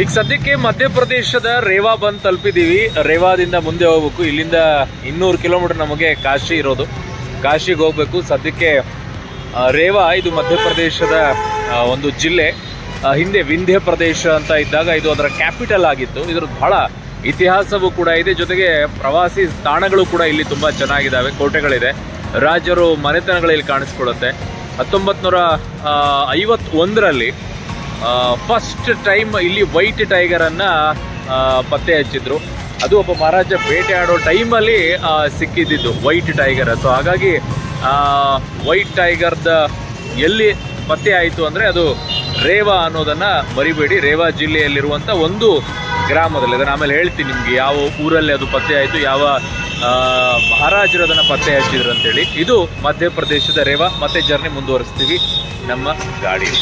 ಈಗ ಸದ್ಯಕ್ಕೆ ಮಧ್ಯಪ್ರದೇಶದ ರೇವಾ ಬಂದು ತಲುಪಿದ್ದೀವಿ. ರೇವಾದಿಂದ ಮುಂದೆ ಹೋಗ್ಬೇಕು. ಇಲ್ಲಿಂದ 200 ಕಿಲೋಮೀಟರ್ ನಮಗೆ ಕಾಶಿ ಇರೋದು. ಕಾಶಿಗೆ ಹೋಗ್ಬೇಕು. ಸದ್ಯಕ್ಕೆ ರೇವಾ ಇದು ಮಧ್ಯಪ್ರದೇಶದ ಒಂದು ಜಿಲ್ಲೆ. ಹಿಂದೆ ವಿಂಧ್ಯ ಪ್ರದೇಶ ಅಂತ ಇದ್ದಾಗ ಇದು ಅದರ ಕ್ಯಾಪಿಟಲ್ ಆಗಿತ್ತು. ಇದರ ಬಹಳ ಇತಿಹಾಸವೂ ಕೂಡ ಇದೆ. ಜೊತೆಗೆ ಪ್ರವಾಸಿ ತಾಣಗಳು ಕೂಡ ಇಲ್ಲಿ ತುಂಬ ಚೆನ್ನಾಗಿದ್ದಾವೆ. ಕೋಟೆಗಳಿದೆ, ರಾಜರು ಮನೆತನಗಳಲ್ಲಿ ಕಾಣಿಸ್ಕೊಳ್ಳುತ್ತೆ. 1951ರಲ್ಲಿ ಫಸ್ಟ್ ಟೈಮ್ ಇಲ್ಲಿ ವೈಟ್ ಟೈಗರನ್ನು ಪತ್ತೆ ಹಚ್ಚಿದ್ರು. ಅದು ಒಬ್ಬ ಮಹಾರಾಜ ಬೇಟೆ ಆಡೋ ಟೈಮಲ್ಲಿ ಸಿಕ್ಕಿದ್ದು ವೈಟ್ ಟೈಗರ್. ಸೊ ಹಾಗಾಗಿ ವೈಟ್ ಟೈಗರ್ದ ಎಲ್ಲಿ ಪತ್ತೆ ಆಯಿತು ಅಂದರೆ ಅದು ರೇವಾ ಅನ್ನೋದನ್ನು ಮರಿಬೇಡಿ. ರೇವಾ ಜಿಲ್ಲೆಯಲ್ಲಿರುವಂಥ ಒಂದು ಗ್ರಾಮದಲ್ಲಿ. ಅದನ್ನು ಆಮೇಲೆ ಹೇಳ್ತೀನಿ ನಿಮಗೆ ಯಾವ ಊರಲ್ಲಿ ಅದು ಪತ್ತೆ ಆಯಿತು, ಯಾವ ಮಹಾರಾಜರು ಅದನ್ನು ಪತ್ತೆ ಹಚ್ಚಿದ್ರು ಅಂತೇಳಿ. ಇದು ಮಧ್ಯಪ್ರದೇಶದ ರೇವಾ. ಮತ್ತೆ ಜರ್ನಿ ಮುಂದುವರಿಸ್ತೀವಿ ನಮ್ಮ ಗಾಡಿ.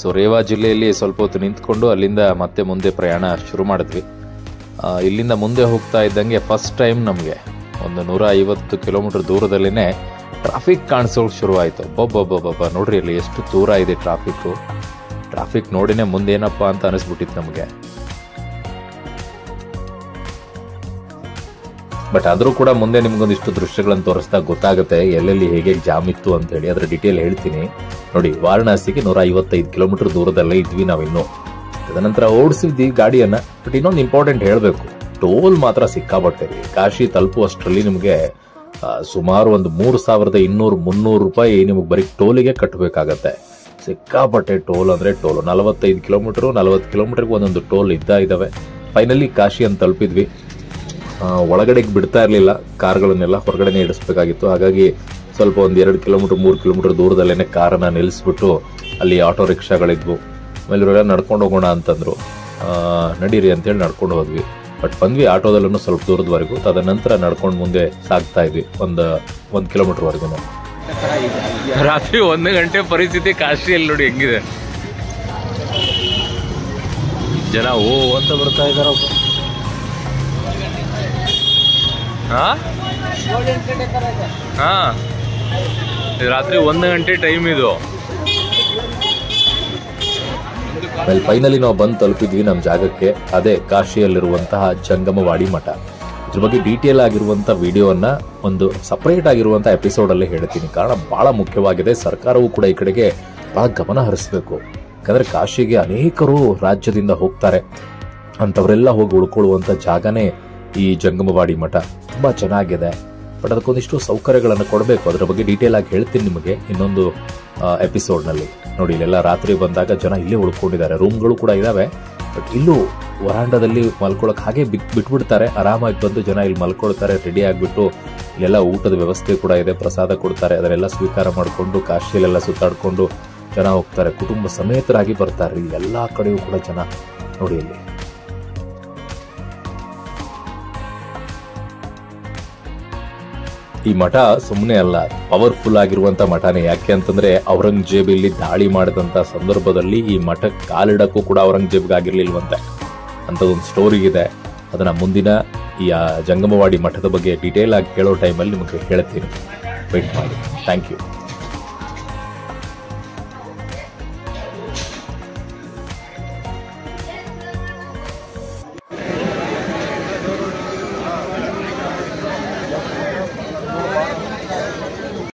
ಸೊ ರೇವಾ ಜಿಲ್ಲೆಯಲ್ಲಿ ಸ್ವಲ್ಪ ಹೊತ್ತು ನಿಂತ್ಕೊಂಡು ಅಲ್ಲಿಂದ ಮತ್ತೆ ಮುಂದೆ ಪ್ರಯಾಣ ಶುರು ಮಾಡಿದ್ವಿ. ಇಲ್ಲಿಂದ ಮುಂದೆ ಹೋಗ್ತಾ ಇದ್ದಂಗೆ ಫಸ್ಟ್ ಟೈಮ್ ನಮಗೆ ಒಂದು 150 ಕಿಲೋಮೀಟರ್ ದೂರದಲ್ಲೇ ಟ್ರಾಫಿಕ್ ಕಾಣಿಸೋಕೆ ಶುರುವಾಯಿತು. ಒಬ್ಬೊಬ್ಬೊಬ್ಬ ನೋಡ್ರಿ ಅಲ್ಲಿ ಎಷ್ಟು ದೂರ ಇದೆ ಟ್ರಾಫಿಕ್ ನೋಡಿನೇ ಮುಂದೇನಪ್ಪ ಅಂತ ಅನಿಸ್ಬಿಟ್ಟಿತ್ತು ನಮಗೆ. ಬಟ್ ಆದರೂ ಕೂಡ ಮುಂದೆ ನಿಮ್ಗೊಂದಿಷ್ಟು ದೃಶ್ಯಗಳನ್ನು ತೋರಿಸ್ತಾ ಗೊತ್ತಾಗುತ್ತೆ ಎಲ್ಲೆಲ್ಲಿ ಹೇಗೆ ಜಾಮ್ ಇತ್ತು ಅಂತೇಳಿ. ಅದರ ಡೀಟೇಲ್ ಹೇಳ್ತೀನಿ ನೋಡಿ. ವಾರಣಾಸಿಗೆ 155 ಕಿಲೋಮೀಟರ್ ದೂರದಲ್ಲೇ ಇದ್ವಿ ನಾವಿನ್ನು. ತದನಂತರ ಓಡಿಸಿದ್ವಿ ಗಾಡಿಯನ್ನ. ಬಟ್ ಇನ್ನೊಂದು ಇಂಪಾರ್ಟೆಂಟ್ ಹೇಳಬೇಕು, ಟೋಲ್ ಮಾತ್ರ ಸಿಕ್ಕಾಪಟ್ಟೆ. ಕಾಶಿ ತಲುಪುವಷ್ಟರಲ್ಲಿ ನಿಮಗೆ ಸುಮಾರು ಒಂದು 3200-300 ರೂಪಾಯಿ ನಿಮಗೆ ಬರೀ ಟೋಲಿಗೆ ಕಟ್ಟಬೇಕಾಗತ್ತೆ. ಸಿಕ್ಕಾಪಟ್ಟೆ ಟೋಲ್ ಅಂದರೆ ಟೋಲು. 45 ಕಿಲೋಮೀಟರು 40 ಕಿಲೋಮೀಟರ್ಗೆ ಒಂದೊಂದು ಟೋಲ್ ಇದ್ದಾವೆ. ಫೈನಲಿ ಕಾಶಿ ಅಂತ ತಲುಪಿದ್ವಿ. ಒಳಗಡೆಗೆ ಬಿಡ್ತಾ ಇರಲಿಲ್ಲ, ಕಾರ್ಗಳನ್ನೆಲ್ಲ ಹೊರಗಡೆನೇ ಇಡಿಸ್ಬೇಕಾಗಿತ್ತು. ಹಾಗಾಗಿ ಸ್ವಲ್ಪ ಒಂದು 2 ಕಿಲೋಮೀಟರ್ 3 ಕಿಲೋಮೀಟರ್ ದೂರದಲ್ಲೇ ಕಾರನ್ನು ನಿಲ್ಲಿಸ್ಬಿಟ್ಟು ಅಲ್ಲಿ ಆಟೋ ರಿಕ್ಷಾಗಳಿದ್ವು. ಆಮೇಲೆ ಇವರೆಲ್ಲ ನಡ್ಕೊಂಡು ಹೋಗೋಣ ಅಂತಂದ್ರು. ನಡೀರಿ ಅಂತೇಳಿ ನಡ್ಕೊಂಡು ಹೋದ್ವಿ. ಬಟ್ ಬಂದ್ವಿ ಆಟೋದಲ್ಲೂ ಸ್ವಲ್ಪ ದೂರದವರೆಗೂ. ತದನಂತರ ನಡ್ಕೊಂಡು ಮುಂದೆ ಸಾಗ್ತಾ ಇದ್ವಿ ಒಂದು ಕಿಲೋಮೀಟರ್ವರೆಗೂ. ರಾತ್ರಿ 1 ಗಂಟೆ ಪರಿಸ್ಥಿತಿ ಕಾಶಿಯಲ್ಲಿ ನೋಡಿ ಹೆಂಗಿದೆ. ಜನ ಓ ಅಂತ ಬರ್ತಾ ಇದಾರ. ರಾತ್ರಿ 1 ಗಂಟೆ ಟೈಮ್ ಇದು. ಫೈನಲಿ ನಾವು ಬಂದು ತಲುಪಿದ್ವಿ ನಮ್ಮ ಜಾಗಕ್ಕೆ. ಅದೇ ಕಾಶಿಯಲ್ಲಿರುವಂತಹ ಜಂಗಮವಾಡಿ ಮಠ. ಇದ್ರ ಬಗ್ಗೆ ಡೀಟೇಲ್ ಆಗಿರುವಂಥ ವಿಡಿಯೋನ ಒಂದು ಸಪರೇಟ್ ಆಗಿರುವಂಥ ಎಪಿಸೋಡಲ್ಲಿ ಹೇಳ್ತೀನಿ. ಕಾರಣ ಭಾಳ ಮುಖ್ಯವಾಗಿದೆ. ಸರ್ಕಾರವು ಕೂಡ ಈ ಕಡೆಗೆ ಭಾಳ ಗಮನ ಹರಿಸಬೇಕು. ಯಾಕಂದರೆ ಕಾಶಿಗೆ ಅನೇಕರು ರಾಜ್ಯದಿಂದ ಹೋಗ್ತಾರೆ. ಅಂಥವರೆಲ್ಲ ಹೋಗಿ ಉಳ್ಕೊಳ್ಳುವಂಥ ಜಾಗನೇ ಈ ಜಂಗಮವಾಡಿ ಮಠ. ತುಂಬ ಚೆನ್ನಾಗಿದೆ. ಬಟ್ ಅದಕ್ಕೊಂದಿಷ್ಟು ಸೌಕರ್ಯಗಳನ್ನು ಕೊಡಬೇಕು. ಅದರ ಬಗ್ಗೆ ಡೀಟೇಲ್ ಆಗಿ ಹೇಳ್ತೀನಿ ನಿಮಗೆ ಇನ್ನೊಂದು ಎಪಿಸೋಡ್ನಲ್ಲಿ. ನೋಡಿ ಇಲ್ಲೆಲ್ಲ ರಾತ್ರಿ ಬಂದಾಗ ಜನ ಇಲ್ಲೇ ಉಳ್ಕೊಂಡಿದ್ದಾರೆ. ರೂಮ್ಗಳು ಕೂಡ ಇದ್ದಾವೆ. ಬಟ್ ಇಲ್ಲೂ ವರಾಂಡದಲ್ಲಿ ಮಲ್ಕೊಳ್ಳೋಕೆ ಹಾಗೆ ಬಿಟ್ಬಿಡ್ತಾರೆ. ಆರಾಮಾಗಿ ಬಂದು ಜನ ಇಲ್ಲಿ ಮಲ್ಕೊಳ್ತಾರೆ. ರೆಡಿ ಆಗಿಬಿಟ್ಟು ಇಲ್ಲೆಲ್ಲ ಊಟದ ವ್ಯವಸ್ಥೆ ಕೂಡ ಇದೆ. ಪ್ರಸಾದ ಕೊಡ್ತಾರೆ. ಅದನ್ನೆಲ್ಲ ಸ್ವೀಕಾರ ಮಾಡಿಕೊಂಡು ಕಾಶಿಯಲ್ಲೆಲ್ಲ ಸುತ್ತಾಡಿಕೊಂಡು ಜನ ಹೋಗ್ತಾರೆ. ಕುಟುಂಬ ಸಮೇತರಾಗಿ ಬರ್ತಾರೆ. ಇಲ್ಲಿ ಎಲ್ಲ ಕಡೆಯೂ ಕೂಡ ಜನ ನೋಡಿ. ಇಲ್ಲಿ ಈ ಮಠ ಸುಮ್ಮನೆ ಅಲ್ಲ, ಪವರ್ಫುಲ್ ಆಗಿರುವಂತ ಮಠನೇ. ಯಾಕೆ ಅಂತಂದ್ರೆ ಔರಂಗಜೇಬ್ ಇಲ್ಲಿ ದಾಳಿ ಮಾಡಿದಂತ ಸಂದರ್ಭದಲ್ಲಿ ಈ ಮಠಕ್ಕೆ ಕಾಲಿಡಕ್ಕೂ ಕೂಡ ಔರಂಗಜೇಬ್ಗೆ ಆಗಿರ್ಲಿಲ್ವಂತೆ. ಅಂಥದ್ದೊಂದು ಸ್ಟೋರಿ ಇದೆ. ಅದನ್ನ ಮುಂದಿನ ಈ ಜಂಗಮವಾಡಿ ಮಠದ ಬಗ್ಗೆ ಡೀಟೇಲ್ ಆಗಿ ಕೇಳೋ ಟೈಮಲ್ಲಿ ನಿಮಗೆ ಹೇಳ್ತೀನಿ. ವೇಟ್ ಮಾಡಿ. Thank you.